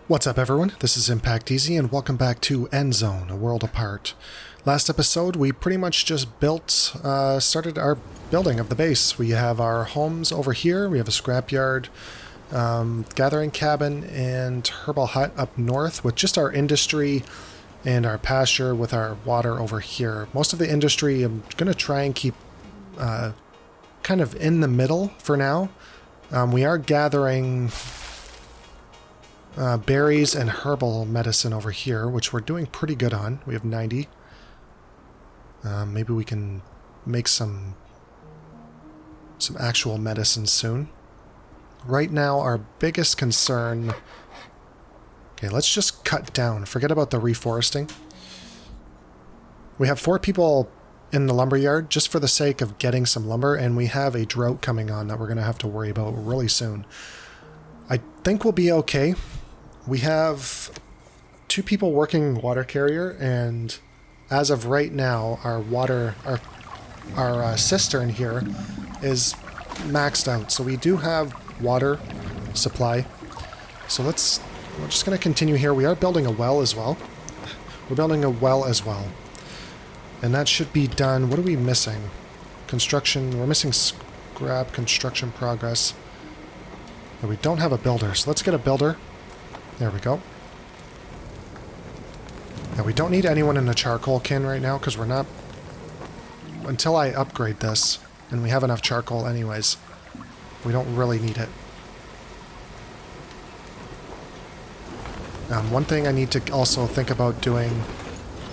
What's up, everyone? This is Impact Easy, and welcome back to End Zone, A World Apart. Last episode, we pretty much just started our building of the base. We have our homes over here, we have a scrapyard, gathering cabin, and herbal hut up north, with just our industry and our pasture with our water over here. Most of the industry I'm going to try and keep kind of in the middle for now. We are gathering berries and herbal medicine over here, which we're doing pretty good on. We have 90. Maybe we can make some actual medicine soon. Right now, our biggest concern... Okay, let's just cut down. Forget about the reforesting. We have 4 people in the lumberyard just for the sake of getting some lumber, and we have a drought coming on that we're going to have to worry about really soon. I think we'll be okay. We have 2 people working water carrier, and as of right now, our cistern here is maxed out. So we do have water supply. So we're just going to continue here. We are building a well as well. And that should be done. What are we missing? Construction. We're missing scrap, construction progress. And we don't have a builder, so let's get a builder. There we go. Now, we don't need anyone in the charcoal kiln right now, because we're not... Until I upgrade this, and we have enough charcoal anyways, we don't really need it. One thing I need to also think about doing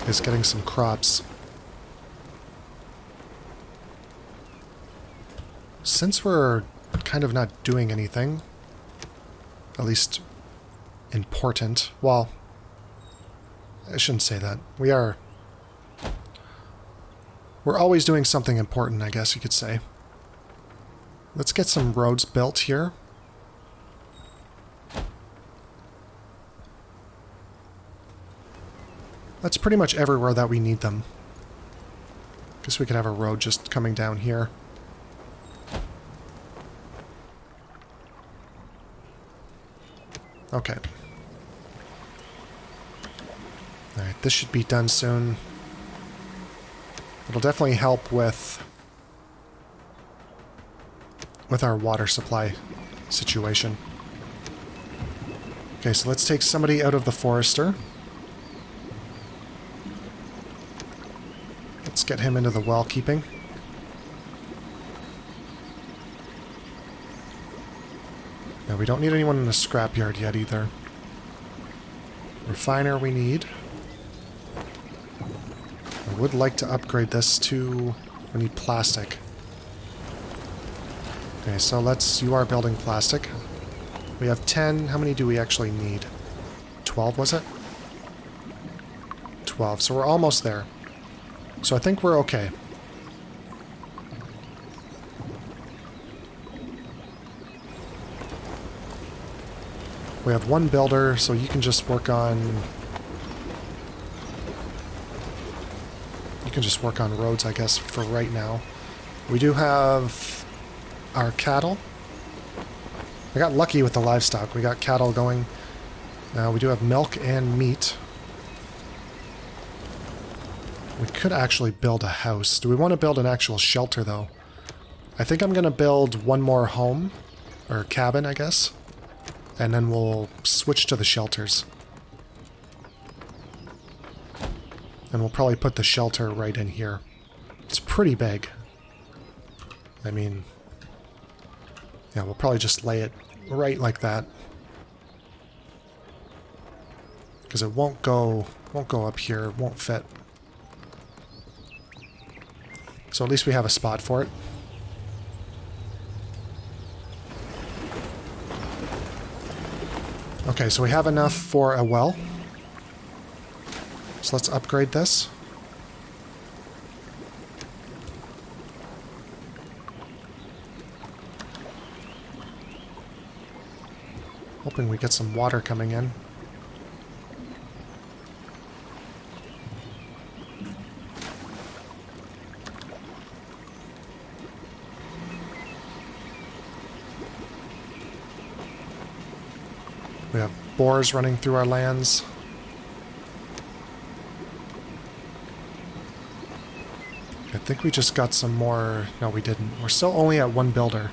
is getting some crops. Since we're kind of not doing anything, at least... important. Well, I shouldn't say that. We're always doing something important, I guess you could say. Let's get some roads built here. That's pretty much everywhere that we need them. Guess we could have a road just coming down here. Okay. Alright, this should be done soon. It'll definitely help with our water supply situation. Okay, so let's take somebody out of the forester. Let's get him into the well keeping. Now, we don't need anyone in the scrapyard yet either. Refiner we need. I would like to upgrade this to... We need plastic. Okay, so you are building plastic. We have 10. How many do we actually need? 12, was it? 12, so we're almost there. So I think we're okay. We have 1 builder, so you can just work on... You can just work on roads, I guess, for right now. We do have our cattle. I got lucky with the livestock. We got cattle going. We do have milk and meat. We could actually build a house. Do we want to build an actual shelter, though? I think I'm going to build 1 more home. Or cabin, I guess. And then we'll switch to the shelters. And we'll probably put the shelter right in here. It's pretty big. I mean... Yeah, we'll probably just lay it right like that. Because it won't go up here, it won't fit. So at least we have a spot for it. Okay, so we have enough for a well. So let's upgrade this. Hoping we get some water coming in. We have bores running through our lands. I think we just got some more... No, we didn't. We're still only at one builder.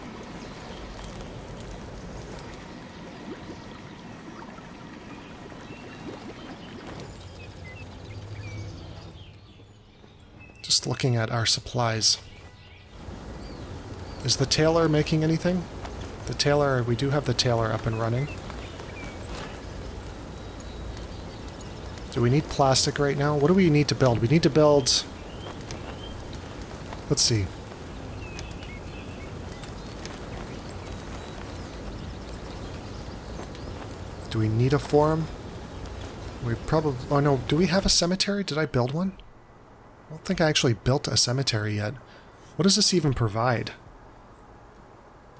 Just looking at our supplies. Is the tailor making anything? The tailor... We do have the tailor up and running. Do we need plastic right now? What do we need to build? We need to build... Let's see. Do we need a forum? We probably... Oh no, do we have a cemetery? Did I build one? I don't think I actually built a cemetery yet. What does this even provide?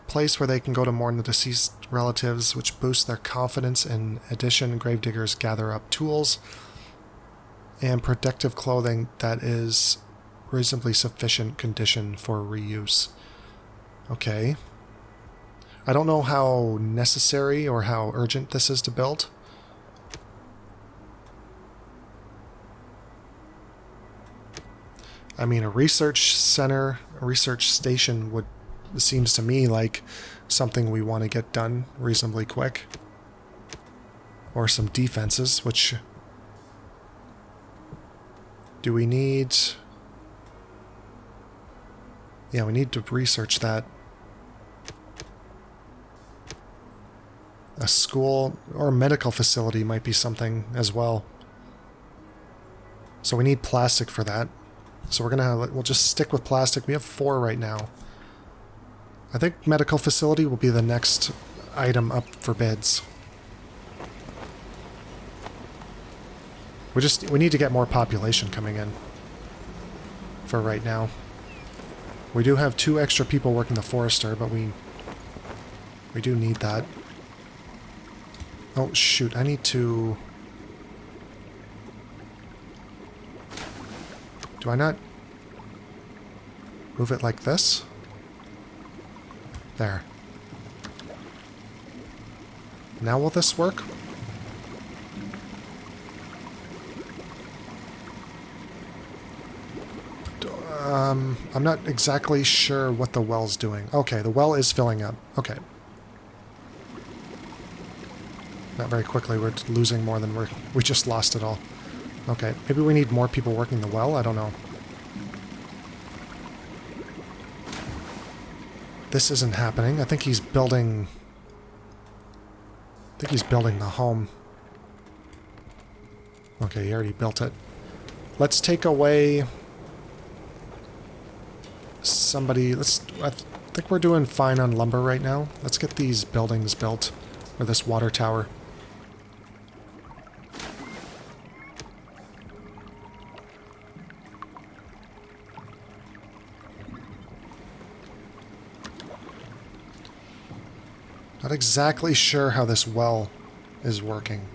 Place where they can go to mourn the deceased relatives, which boosts their confidence. In addition, gravediggers gather up tools and protective clothing that is reasonably sufficient condition for reuse. Okay. I don't know how necessary or how urgent this is to build. I mean, a research center, a research station would... seems to me like something we want to get done reasonably quick. Or some defenses, which... Do we need... Yeah, we need to research that. A school or a medical facility might be something as well. So we need plastic for that. So we'll just stick with plastic. We have 4 right now. I think medical facility will be the next item up for bids. We need to get more population coming in for right now. We do have 2 extra people working the forester, but we do need that. Oh shoot, I need to... Do I not move it like this? There. Now will this work? I'm not exactly sure what the well's doing. Okay, the well is filling up. Okay. Not very quickly, we're losing more than we just lost it all. Okay, maybe we need more people working the well? I don't know. This isn't happening. I think he's building... the home. Okay, he already built it. Let's take away... somebody... I think we're doing fine on lumber right now. Let's get these buildings built. Or this water tower. Not exactly sure how this well is working.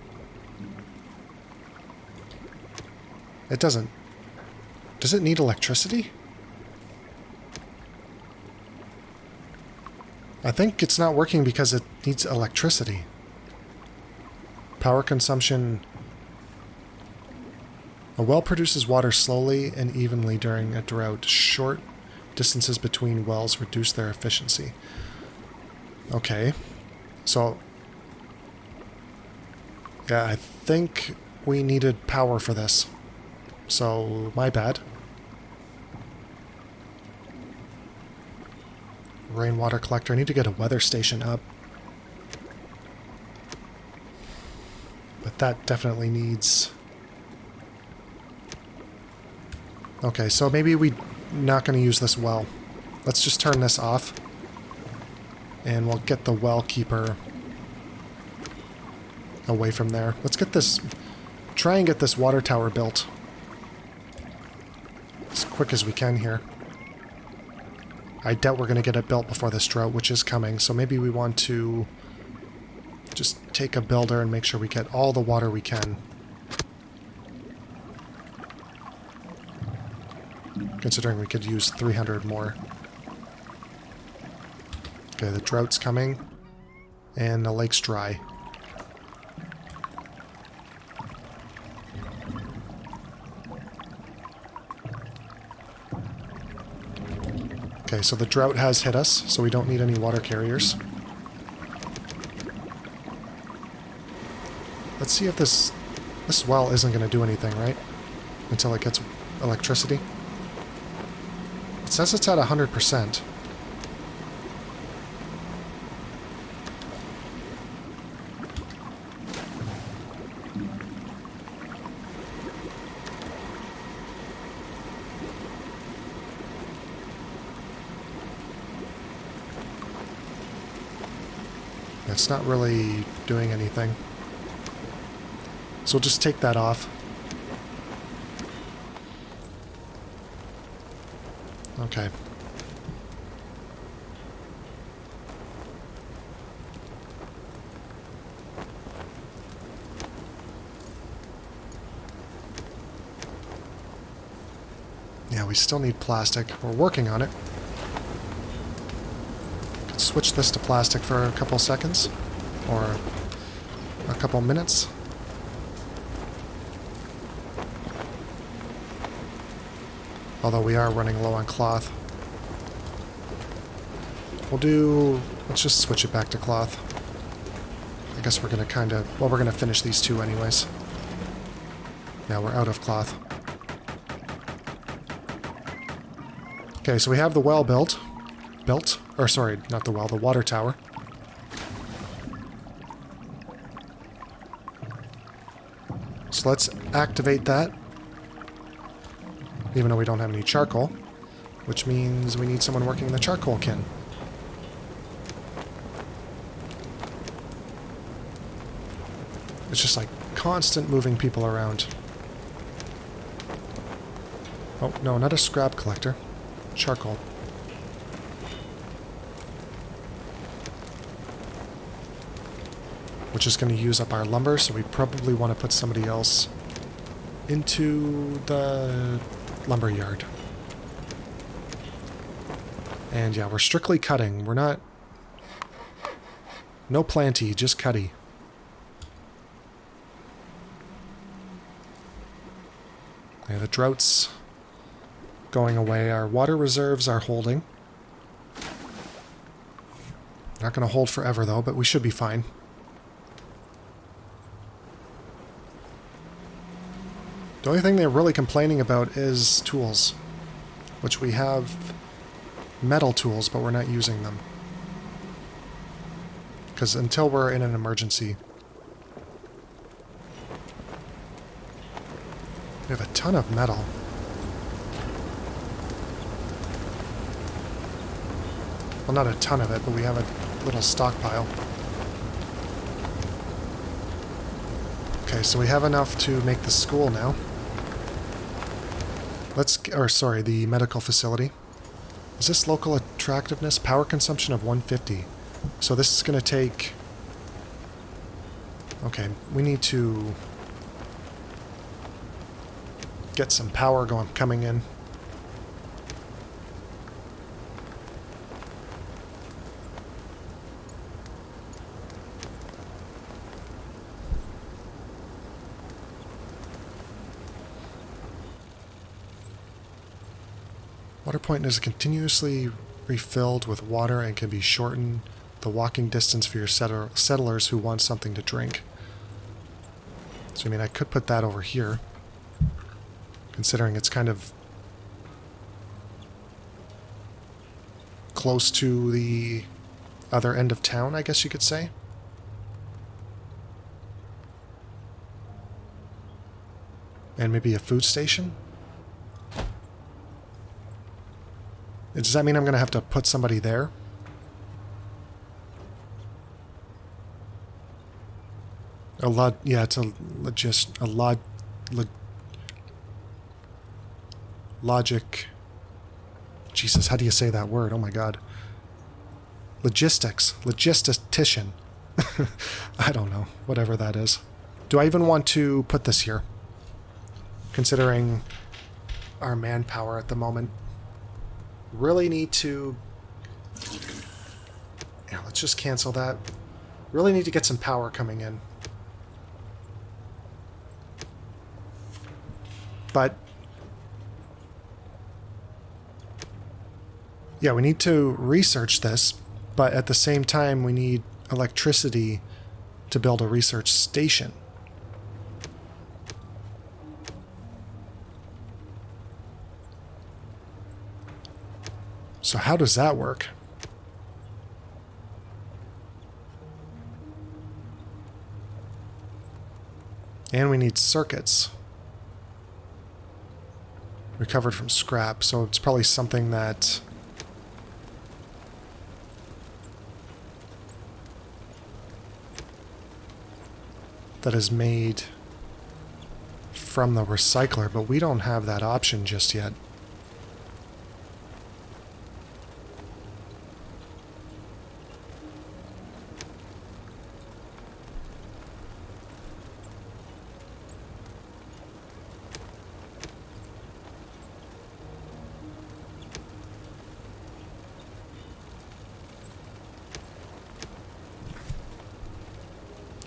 It doesn't... Does it need electricity? I think it's not working because it needs electricity. Power consumption... A well produces water slowly and evenly during a drought. Short distances between wells reduce their efficiency. Okay. So... Yeah, I think we needed power for this. So, my bad. Rainwater collector. I need to get a weather station up. But that definitely needs... Okay, so maybe we're not going to use this well. Let's just turn this off. And we'll get the well keeper away from there. Let's get this... Try and get this water tower built. As quick as we can here. I doubt we're going to get it built before this drought, which is coming. So maybe we want to just take a builder and make sure we get all the water we can. Considering we could use 300 more. Okay, the drought's coming. And the lake's dry. Okay, so the drought has hit us, so we don't need any water carriers. Let's see if this well isn't going to do anything, right? Until it gets electricity. It says it's at 100%. It's not really doing anything. So we'll just take that off. Okay. Yeah, we still need plastic. We're working on it. Could switch this to plastic for a couple seconds. Or a couple minutes. Although we are running low on cloth. Let's just switch it back to cloth. I guess we're going to finish these two anyways. Yeah, we're out of cloth. Okay, so we have the well built. Or sorry, not the well, the water tower. So let's activate that. Even though we don't have any charcoal, which means we need someone working the charcoal kiln. It's just like constant moving people around. Oh, no, not a scrap collector. Charcoal. Which is going to use up our lumber, so we probably want to put somebody else into the lumber yard. And yeah, we're strictly cutting. We're not... No planty, just cutty. Yeah, the drought's going away. Our water reserves are holding. Not going to hold forever though, but we should be fine. The only thing they're really complaining about is tools, which we have metal tools, but we're not using them. Because until we're in an emergency. We have a ton of metal. Well, not a ton of it, but we have a little stockpile. Okay, so we have enough to make the school now. The medical facility. Is this local attractiveness? Power consumption of 150. So this is going to take... Okay, we need to get some power coming in. Water point is continuously refilled with water and can be shortened the walking distance for your settlers who want something to drink. So I mean, I could put that over here, considering it's kind of close to the other end of town, I guess you could say. And maybe a food station? Does that mean I'm going to have to put somebody there? It's logic. Jesus, how do you say that word? Oh my god. Logistician. I don't know. Whatever that is. Do I even want to put this here? Considering our manpower at the moment. Really need to... Yeah, let's just cancel that. Really need to get some power coming in. But... Yeah, we need to research this, but at the same time we need electricity to build a research station. So how does that work? And we need circuits. Recovered from scrap, so it's probably something that is made from the recycler, but we don't have that option just yet.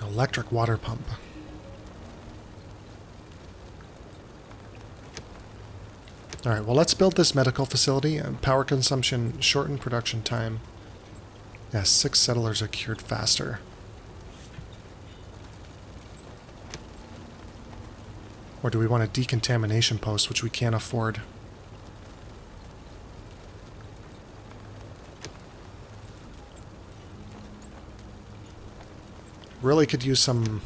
Electric water pump. Alright, well let's build this medical facility. Power consumption, shortened production time. Yeah, 6 settlers are cured faster. Or do we want a decontamination post, which we can't afford? Really could use some...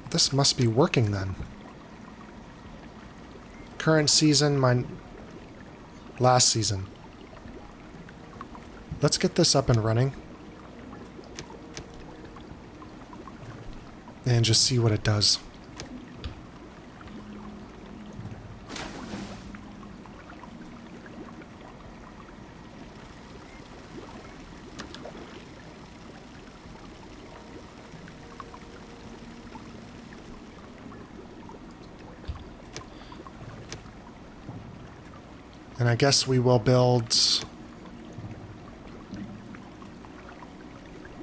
This must be working then. Current season, last season. Let's get this up and running. And just see what it does. And I guess we will build... I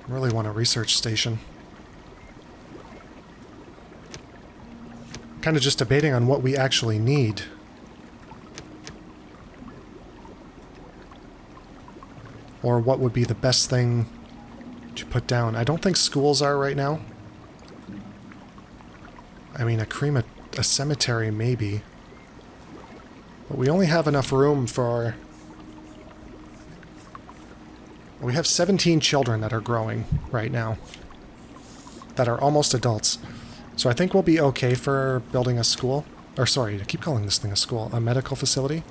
really want a research station. Kind of just debating on what we actually need. Or what would be the best thing to put down. I don't think schools are right now. I mean, a cemetery maybe. But we only have enough room for... We have 17 children that are growing right now. That are almost adults. So I think we'll be okay for building a school. Or sorry, I keep calling this thing a school. A medical facility.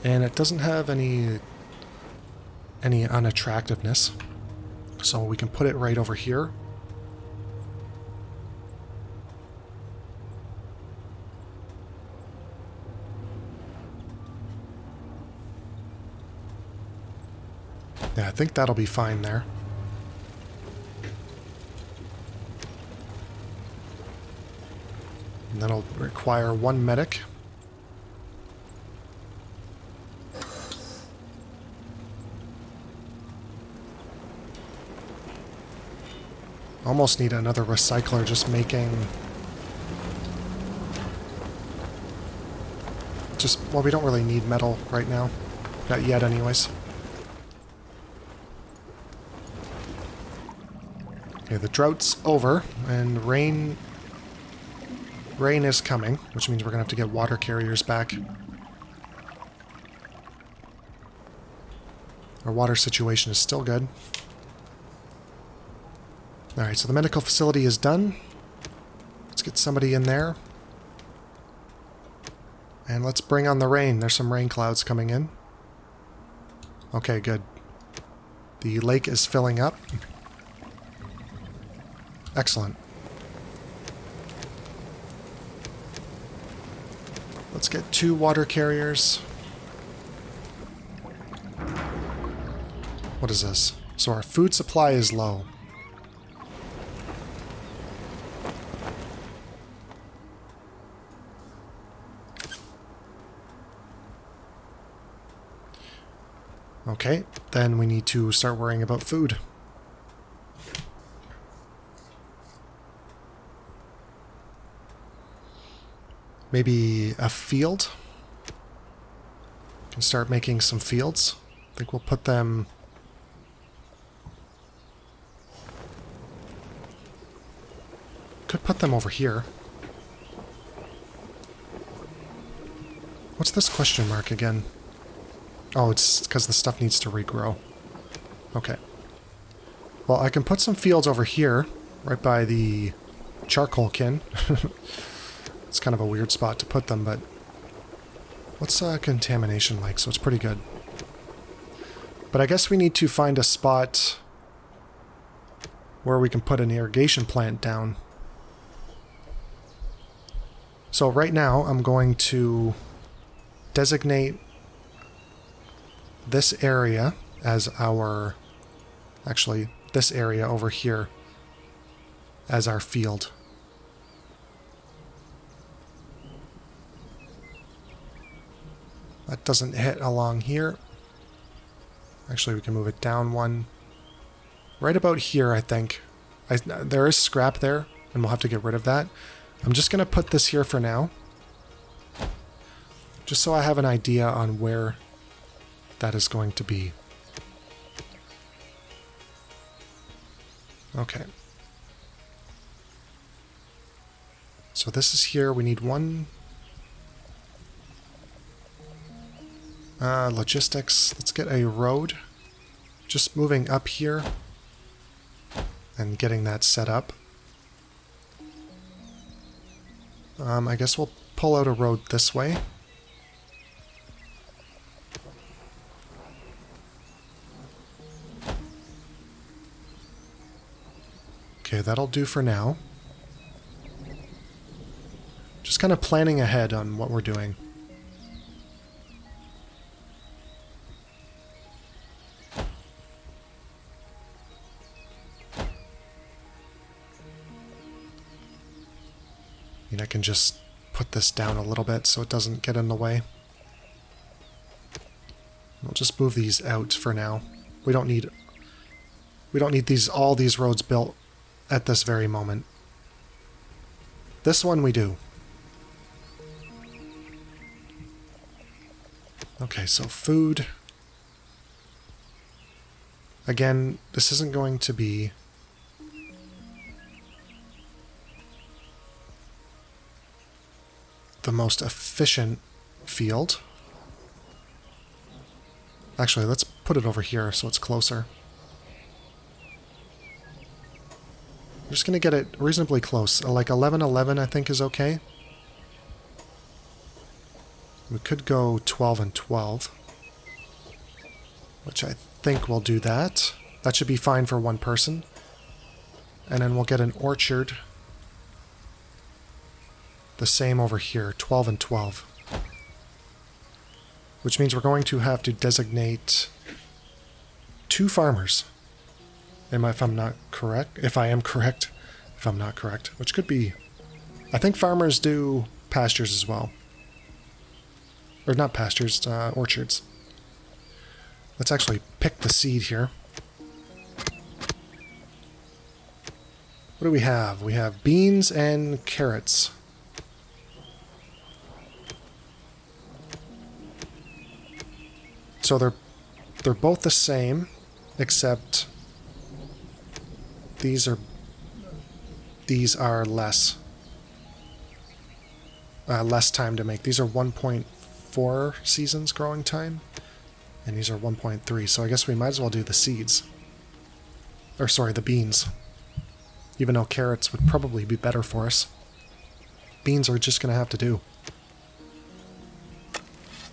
And it doesn't have any unattractiveness. So we can put it right over here. Yeah, I think that'll be fine there. And that'll require 1 medic. Almost need another recycler just making... well, we don't really need metal right now. Not yet anyways. Okay, the drought's over, and rain is coming, which means we're going to have to get water carriers back. Our water situation is still good. Alright, so the medical facility is done. Let's get somebody in there. And let's bring on the rain. There's some rain clouds coming in. Okay, good. The lake is filling up. Excellent. Let's get 2 water carriers. What is this? So our food supply is low. Okay, then we need to start worrying about food. maybe a field. Can start making some fields. I think we'll put them... Could put them over here. What's this question mark again? Oh, it's because the stuff needs to regrow. Okay. Well, I can put some fields over here, right by the charcoal kiln. It's kind of a weird spot to put them, but... What's contamination like? So it's pretty good. But I guess we need to find a spot where we can put an irrigation plant down. So right now I'm going to designate this area as our... Actually, this area over here as our field. That doesn't hit along here. Actually, we can move it down one. Right about here, I think. There is scrap there, and we'll have to get rid of that. I'm just going to put this here for now. Just so I have an idea on where that is going to be. Okay. So this is here. We need one... logistics. Let's get a road. Just moving up here and getting that set up. I guess we'll pull out a road this way. Okay, that'll do for now. Just kind of planning ahead on what we're doing. I can just put this down a little bit so it doesn't get in the way. We'll just move these out for now. We don't need all these roads built at this very moment. This one we do. Okay, so food. Again, this isn't going to be the most efficient field. Actually, let's put it over here so it's closer. I'm just going to get it reasonably close. Like 11-11 I think is okay. We could go 12 and 12. Which I think will do that. That should be fine for one person. And then we'll get an orchard. The same over here, 12 and 12. Which means we're going to have to designate 2 farmers. If I'm not correct. If I am correct. If I'm not correct. Which could be... I think farmers do pastures as well. Or not pastures, orchards. Let's actually pick the seed here. What do we have? We have beans and carrots. So they're both the same, except these are less time to make. These are 1.4 seasons growing time, and these are 1.3. So I guess we might as well do the seeds, or sorry, the beans. Even though carrots would probably be better for us, beans are just gonna have to do.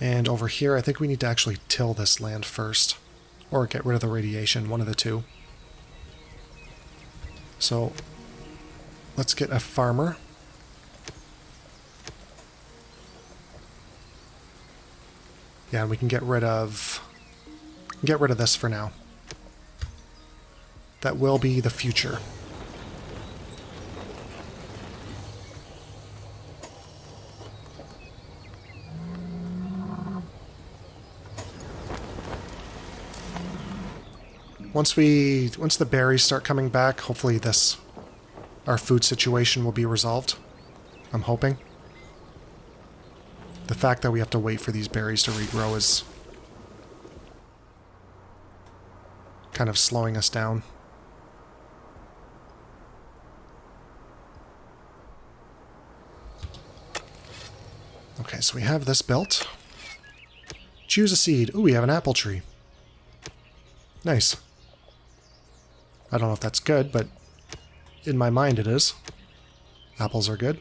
And over here, I think we need to actually till this land first. Or get rid of the radiation, one of the two. So, let's get a farmer. Yeah, and we can get rid of this for now. That will be the future. Once the berries start coming back, hopefully our food situation will be resolved. I'm hoping. The fact that we have to wait for these berries to regrow is kind of slowing us down. Okay, so we have this built. Choose a seed. Ooh, we have an apple tree. Nice. I don't know if that's good, but in my mind it is. Apples are good.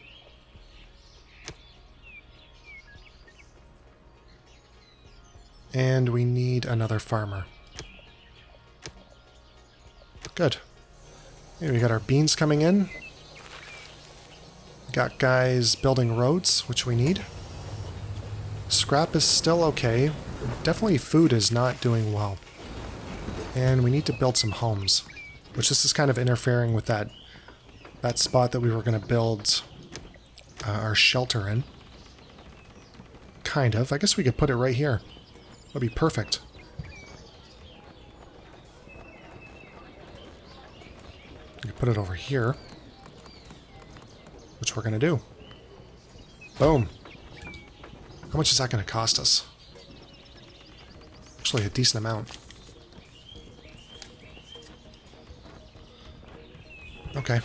And we need another farmer. Good. Here we got our beans coming in. Got guys building roads, which we need. Scrap is still okay. Definitely food is not doing well. And we need to build some homes, which this is kind of interfering with that spot that we were going to build our shelter in. Kind of. I guess we could put it right here. That'd be perfect. We could put it over here, which we're going to do. Boom. How much is that going to cost us? Actually, a decent amount. Okay.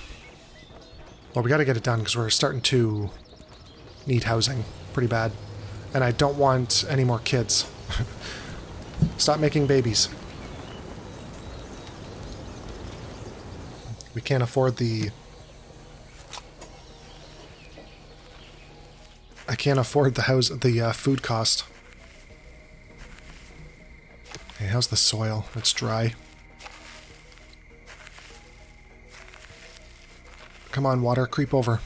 Well, we got to get it done because we're starting to need housing pretty bad. And I don't want any more kids. Stop making babies. We can't afford the... I can't afford the food cost. Hey, how's the soil? It's dry. Come on, water, creep over.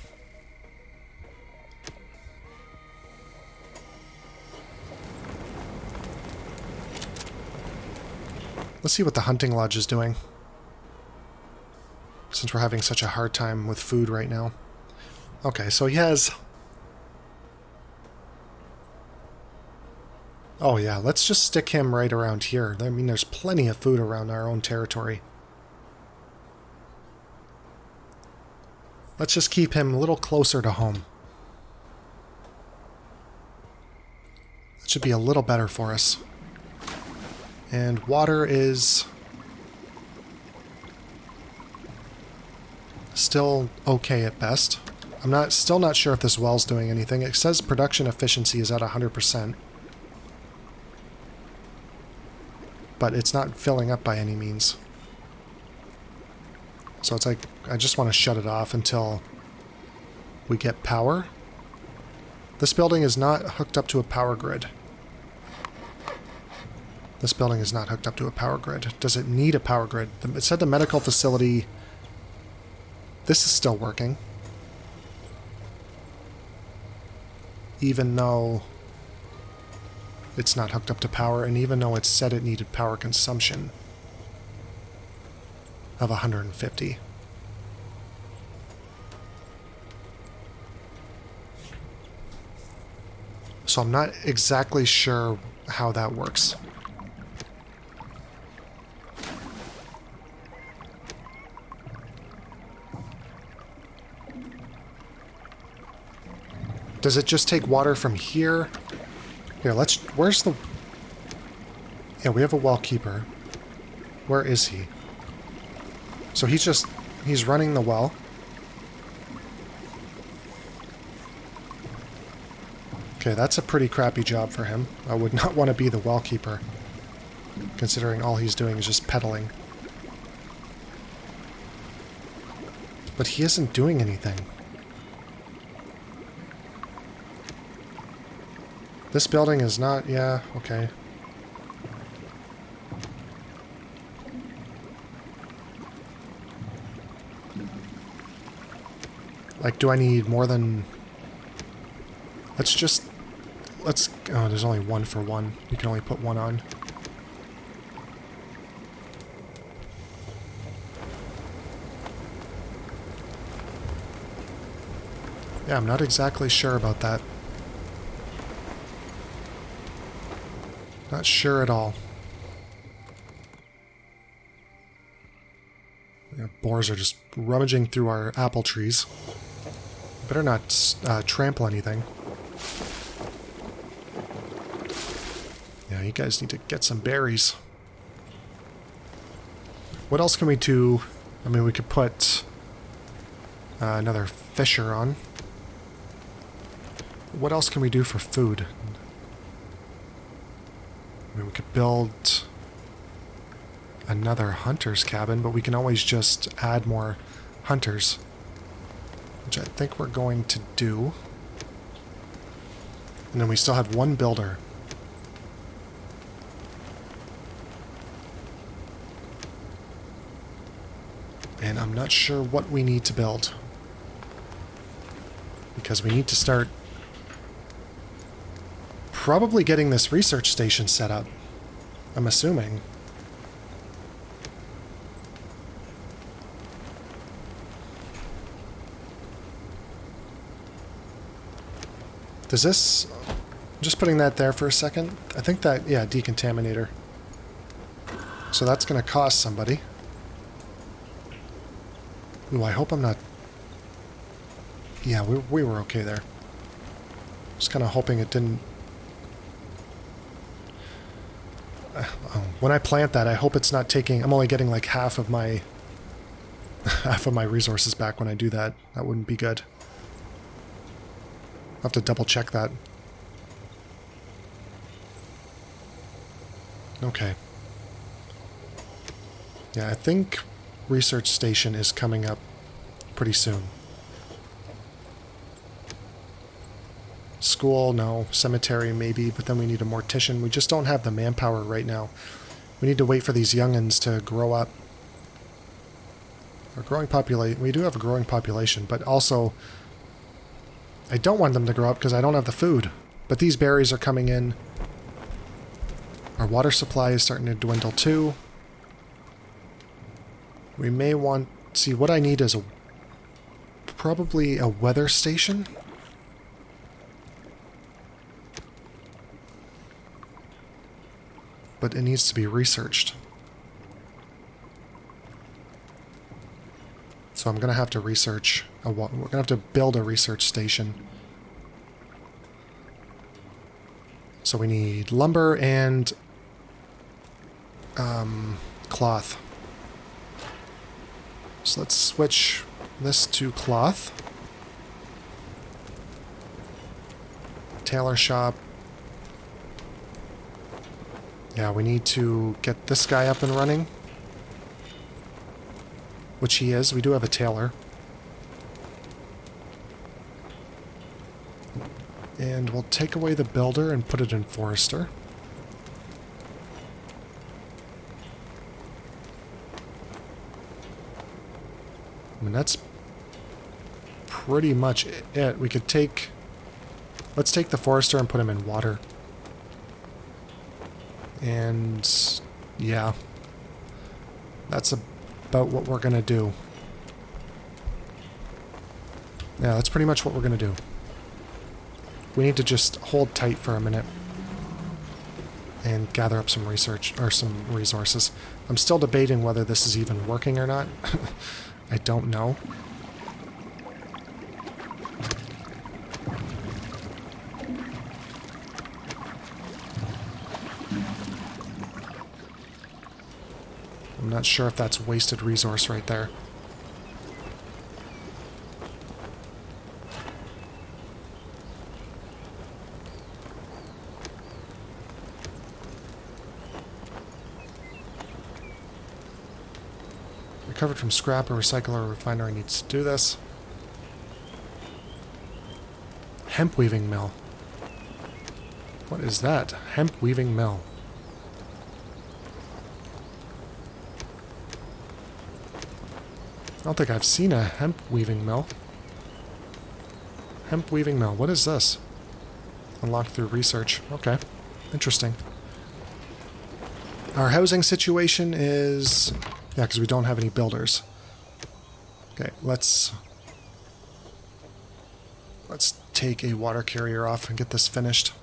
Let's see what the hunting lodge is doing, since we're having such a hard time with food right now. Okay, so he has... Oh yeah, let's just stick him right around here. I mean, there's plenty of food around our own territory. Let's just keep him a little closer to home. That should be a little better for us. And water is still okay at best. I'm still not sure if this well's doing anything. It says production efficiency is at 100%. But it's not filling up by any means. So it's like, I just want to shut it off until we get power. This building is not hooked up to a power grid. This building is not hooked up to a power grid. Does it need a power grid? It said the medical facility... This is still working. Even though it's not hooked up to power, and even though it said it needed power consumption of 150. So I'm not exactly sure how that works. Does it just take water from here? Here, where's the... Yeah, we have a well keeper. Where is he? So he's running the well. Okay, that's a pretty crappy job for him. I would not want to be the well keeper, considering all he's doing is just pedaling. But he isn't doing anything. This building is not... Yeah, okay. Like, do I need more than... Let's... Oh, there's only one for one. You can only put one on. Yeah, I'm not exactly sure about that. Not sure at all. The boars are just rummaging through our apple trees. Better not trample anything. Yeah, you guys need to get some berries. What else can we do? I mean, we could put another fisher on. What else can we do for food? I mean, we could build another hunter's cabin, but we can always just add more hunters, which I think we're going to do. And then we still have one builder. And I'm not sure what we need to build, because we need to start probably getting this research station set up, I'm assuming. Does this... just putting that there for a second. I think that, yeah, decontaminator. So that's going to cost somebody. Ooh, I hope I'm not... Yeah, we were okay there. Just kind of hoping it didn't... when I plant that, I hope it's not taking... I'm only getting like half of my... half of my resources back when I do that. That wouldn't be good. I'll have to double check that. Okay. Yeah, I think research station is coming up pretty soon. School, no. Cemetery, maybe, but then we need a mortician. We just don't have the manpower right now. We need to wait for these young'uns to grow up. Our growing population... We do have a growing population, but also... I don't want them to grow up because I don't have the food. But these berries are coming in. Our water supply is starting to dwindle too. We may want... See, what I need is probably a weather station. But it needs to be researched. So I'm going to have to research... we're going to have to build a research station. So we need lumber and cloth. So let's switch this to cloth. Tailor shop. Yeah, we need to get this guy up and running. Which he is. We do have a tailor. And we'll take away the builder and put it in forester. I mean, that's pretty much it. We could take... Let's take the forester and put him in water. And... yeah. That's about what we're gonna do. Yeah, that's pretty much what we're gonna do. We need to just hold tight for a minute and gather up some research or some resources. I'm still debating whether this is even working or not. I don't know. I'm not sure if that's wasted resource right there. Recovered from scrap, a recycler or refinery needs to do this. Hemp weaving mill. What is that? Hemp weaving mill. I don't think I've seen a hemp weaving mill. Hemp weaving mill. What is this? Unlocked through research. Okay. Interesting. Our housing situation is... yeah, because we don't have any builders. Okay, let's take a water carrier off and get this finished.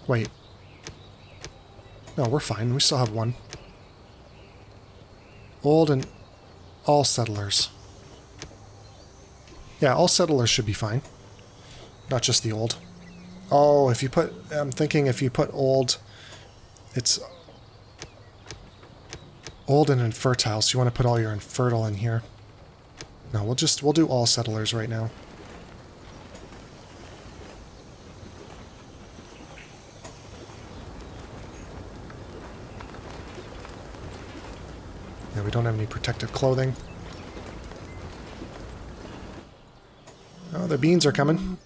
Wait. No, we're fine. We still have one. Old and all settlers. Yeah, all settlers should be fine. Not just the old. Oh, if you put... I'm thinking if you put old... It's old and infertile, so you want to put all your infertile in here. No, we'll do all settlers right now. Yeah, we don't have any protective clothing. Oh, the beans are coming.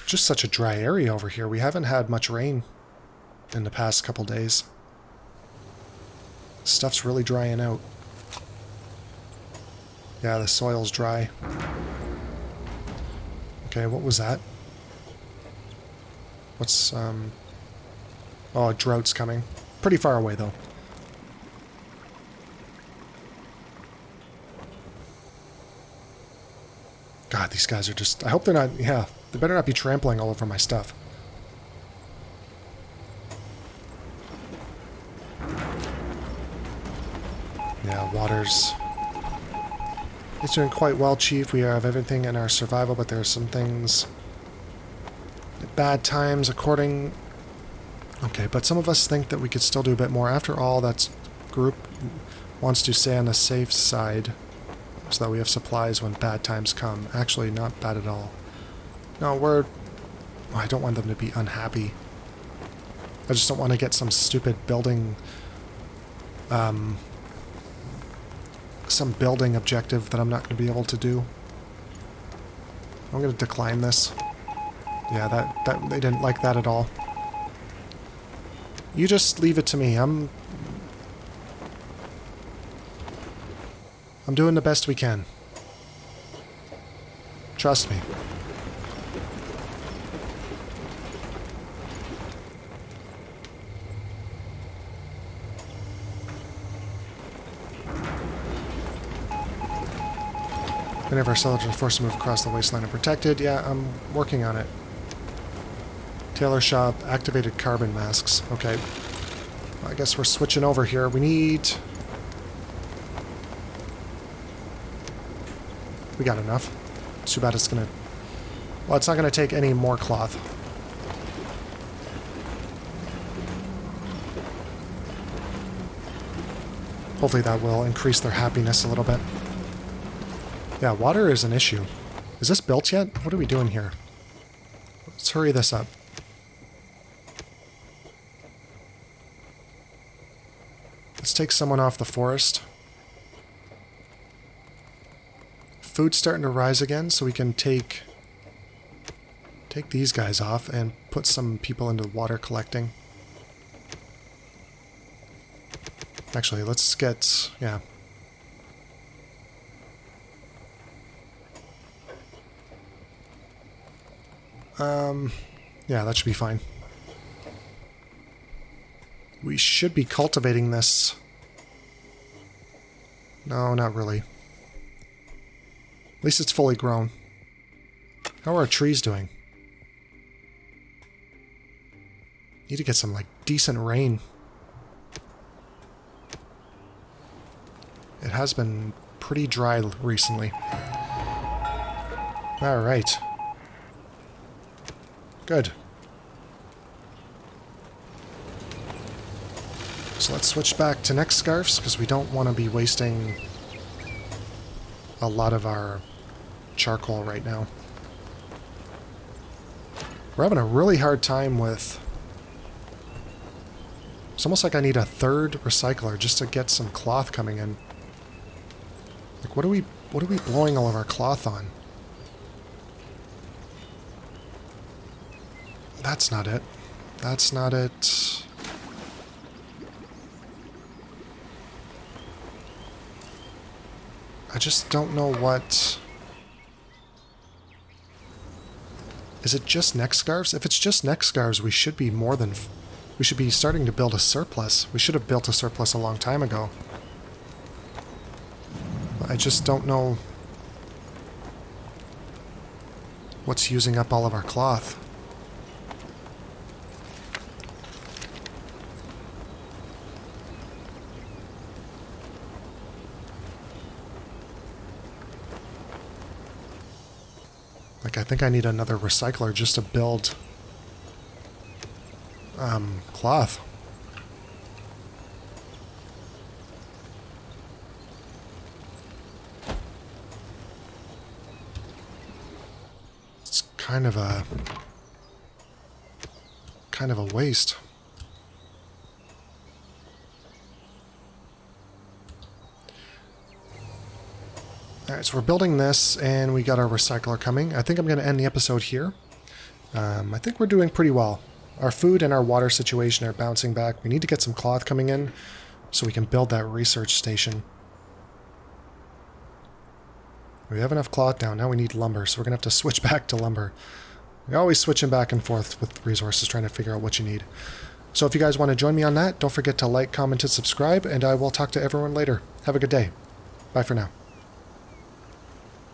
Just such a dry area over here. We haven't had much rain in the past couple days. Stuff's really drying out. Yeah, the soil's dry. Okay, what was that? What's, Oh, Drought's coming. Pretty far away, though. God, these guys are just... I hope they're not... Yeah, they better not be trampling all over my stuff. Yeah, water's... It's doing quite well, Chief. We have everything in our survival, but there are some things... at bad times, according... Okay, but some of us think that we could still do a bit more. After all, that group wants to stay on the safe side so that we have supplies when bad times come. Actually, not bad at all. No, we're... I don't want them to be unhappy. I just don't want to get some stupid building... some building objective that I'm not going to be able to do. I'm going to decline this. Yeah, that they didn't like that at all. You just leave it to me. I'm doing the best we can. Trust me. Whenever our soldiers are forced to move across the wasteland and protected, yeah, I'm working on it. Tailor shop, activated carbon masks. Okay. I guess we're switching over here. We need... We got enough. It's too bad it's gonna... Well, it's not gonna take any more cloth. Hopefully that will increase their happiness a little bit. Yeah, water is an issue. Is this built yet? What are we doing here? Let's hurry this up. Let's take someone off the forest. Food's starting to rise again, so we can take these guys off and put some people into water collecting. Actually, let's get... yeah. Yeah, that should be fine. We should be cultivating this. No, not really. At least it's fully grown. How are our trees doing? Need to get some, like, decent rain. It has been pretty dry recently. Alright. Good. So let's switch back to neck scarves, because we don't want to be wasting a lot of our charcoal right now. We're having a really hard time with... It's almost like I need a third recycler just to get some cloth coming in. Like, what are we blowing all of our cloth on? That's not it. That's not it. I just don't know what... Is it just neck scarves? If it's just neck scarves, we should be more than... We should be starting to build a surplus. We should have built a surplus a long time ago. I just don't know what's using up all of our cloth. Like, I think I need another recycler just to build cloth. It's kind of a waste. Alright, so we're building this, and we got our recycler coming. I think I'm going to end the episode here. I think we're doing pretty well. Our food and our water situation are bouncing back. We need to get some cloth coming in so we can build that research station. We have enough cloth now. Now we need lumber, so we're going to have to switch back to lumber. We're always switching back and forth with resources, trying to figure out what you need. So if you guys want to join me on that, don't forget to like, comment, and subscribe, and I will talk to everyone later. Have a good day. Bye for now.